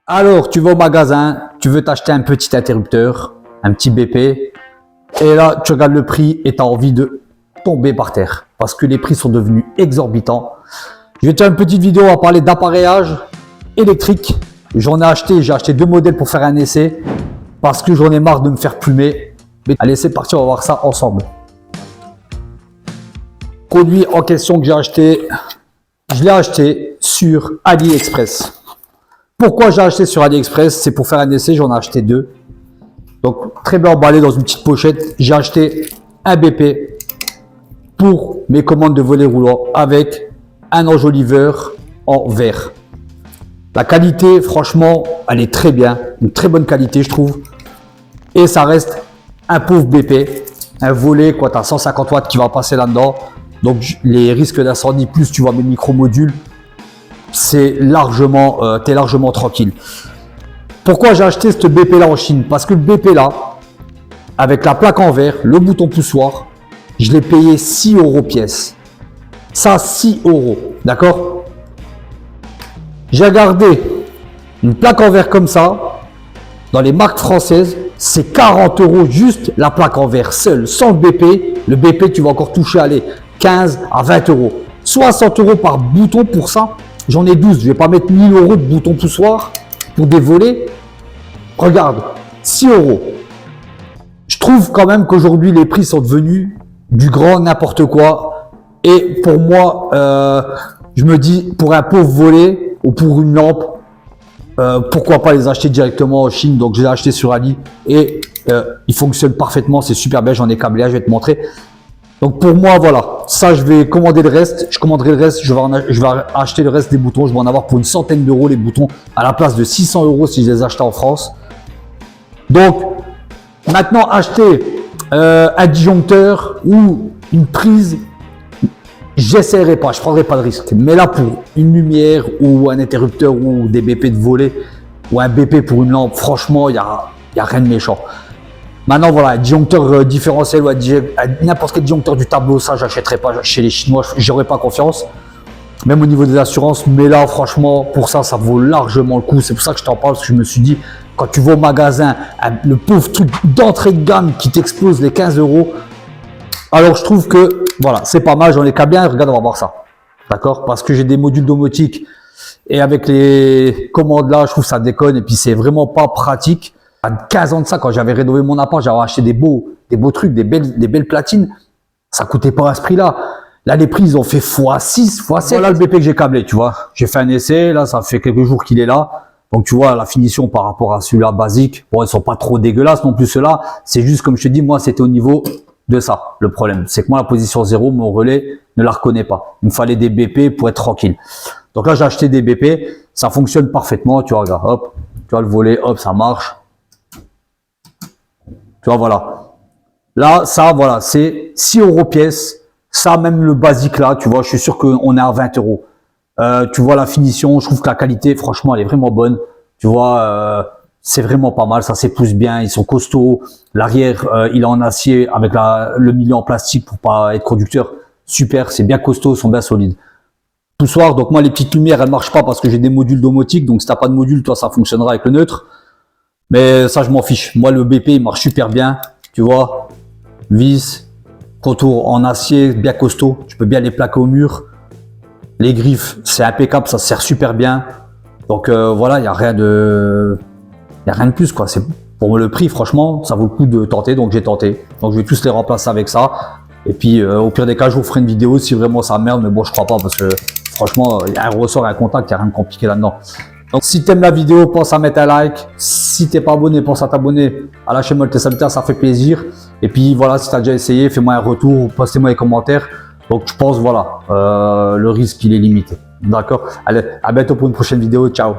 Alors, tu vas au magasin, tu veux t'acheter un petit interrupteur, un petit BP, et là, tu regardes le prix et tu as envie de tomber par terre parce que les prix sont devenus exorbitants. Je vais te faire une petite vidéo à parler d'appareillage électrique. J'en ai acheté, j'ai acheté 2 modèles pour faire un essai parce que j'en ai marre de me faire plumer. Mais allez, c'est parti, on va voir ça ensemble. Produit en question que j'ai acheté, je l'ai acheté sur AliExpress. Pourquoi j'ai acheté sur AliExpress? C'est pour faire un essai, j'en ai acheté 2. Donc très bien emballé dans une petite pochette. J'ai acheté un BP pour mes commandes de volet roulant avec un enjoliveur en verre. La qualité, franchement, elle est très bien, une très bonne qualité je trouve. Et ça reste un pauvre BP, un volet quoi, tu as 150 watts qui va passer là-dedans. Donc les risques d'incendie, plus tu vois mes micro-modules, c'est largement, t'es largement tranquille. Pourquoi j'ai acheté ce BP là en Chine? Parce que le BP là, avec la plaque en verre, le bouton poussoir, je l'ai payé 6 € pièce. Ça, 6 €, d'accord? J'ai regardé une plaque en verre comme ça, dans les marques françaises, c'est 40 € juste la plaque en verre seule, sans le BP. Le BP, tu vas encore toucher, allez, 15 à 20 €. 60 € par bouton pour ça. J'en ai 12, je vais pas mettre 1000 € de bouton poussoir pour des volets. Regarde, 6 €. Je trouve quand même qu'aujourd'hui, les prix sont devenus du grand n'importe quoi. Et pour moi, je me dis, pour un pauvre volet ou pour une lampe, pourquoi pas les acheter directement en Chine. Donc, je l'ai acheté sur Ali et il fonctionne parfaitement. C'est super bien, j'en ai câblé, je vais te montrer. Donc, pour moi, voilà. Ça, je vais commander le reste. Je commanderai le reste. Je vais acheter le reste des boutons. Je vais en avoir pour une centaine d'euros les boutons à la place de 600 € si je les achetais en France. Donc, maintenant, acheter un disjoncteur ou une prise, j'essaierai pas, je prendrai pas de risque. Mais là, pour une lumière ou un interrupteur ou des BP de volet ou un BP pour une lampe, franchement, il y a rien de méchant. Maintenant, voilà, un disjoncteur différentiel ou n'importe quel disjoncteur du tableau, ça, j'achèterai pas chez les Chinois, j'aurais pas confiance. Même au niveau des assurances, mais là, franchement, pour ça, ça vaut largement le coup. C'est pour ça que je t'en parle, parce que je me suis dit, quand tu vas au magasin, le pauvre truc d'entrée de gamme qui t'explose les 15 €, alors je trouve que, voilà, c'est pas mal, j'en ai qu'à bien, regarde, on va voir ça. D'accord? Parce que j'ai des modules domotiques et avec les commandes là, je trouve que ça déconne et puis c'est vraiment pas pratique. À 15 ans de ça, quand j'avais rénové mon appart, j'avais acheté des beaux trucs, des belles platines. Ça coûtait pas à ce prix-là. Là, les prix, ils ont fait x6, x7. Voilà le BP que j'ai câblé, tu vois. J'ai fait un essai, là, ça fait quelques jours qu'il est là. Donc, tu vois, la finition par rapport à celui-là basique, bon, ils sont pas trop dégueulasses non plus, ceux-là. C'est juste, comme je te dis, moi, c'était au niveau de ça. Le problème, c'est que moi, la position 0, mon relais ne la reconnaît pas. Il me fallait des BP pour être tranquille. Donc là, j'ai acheté des BP. Ça fonctionne parfaitement. Tu vois, regarde, hop, tu vois le volet, hop, ça marche. Tu vois, voilà. Là, ça, voilà, c'est 6 € pièce. Ça, même le basique là, tu vois, je suis sûr qu'on est à 20 €. Tu vois la finition, je trouve que la qualité, franchement, elle est vraiment bonne. Tu vois, c'est vraiment pas mal, ça s'épouse bien, ils sont costauds. L'arrière, il est en acier avec le milieu en plastique pour pas être conducteur. Super, c'est bien costaud, ils sont bien solides. Poussoir, donc moi, les petites lumières, elles marchent pas parce que j'ai des modules domotiques. Donc, si t'as pas de module, toi, ça fonctionnera avec le neutre. Mais ça, je m'en fiche. Moi, le BP, il marche super bien. Tu vois, vis, contour en acier, bien costaud. Tu peux bien les plaquer au mur. Les griffes, c'est impeccable, ça sert super bien. Donc voilà, il n'y a rien de plus quoi. C'est pour le prix, franchement, ça vaut le coup de tenter. Donc j'ai tenté. Donc je vais tous les remplacer avec ça. Et puis au pire des cas, je vous ferai une vidéo si vraiment ça merde. Mais bon, je crois pas parce que franchement, il y a un ressort et un contact, il n'y a rien de compliqué là-dedans. Donc si tu aimes la vidéo, pense à mettre un like. Si t'es pas abonné, pense à t'abonner à la chaîne Molte Salutaire, ça fait plaisir. Et puis voilà, si tu as déjà essayé, fais-moi un retour, postez-moi les commentaires. Donc je pense, voilà, le risque il est limité. D'accord? Allez, à bientôt pour une prochaine vidéo. Ciao!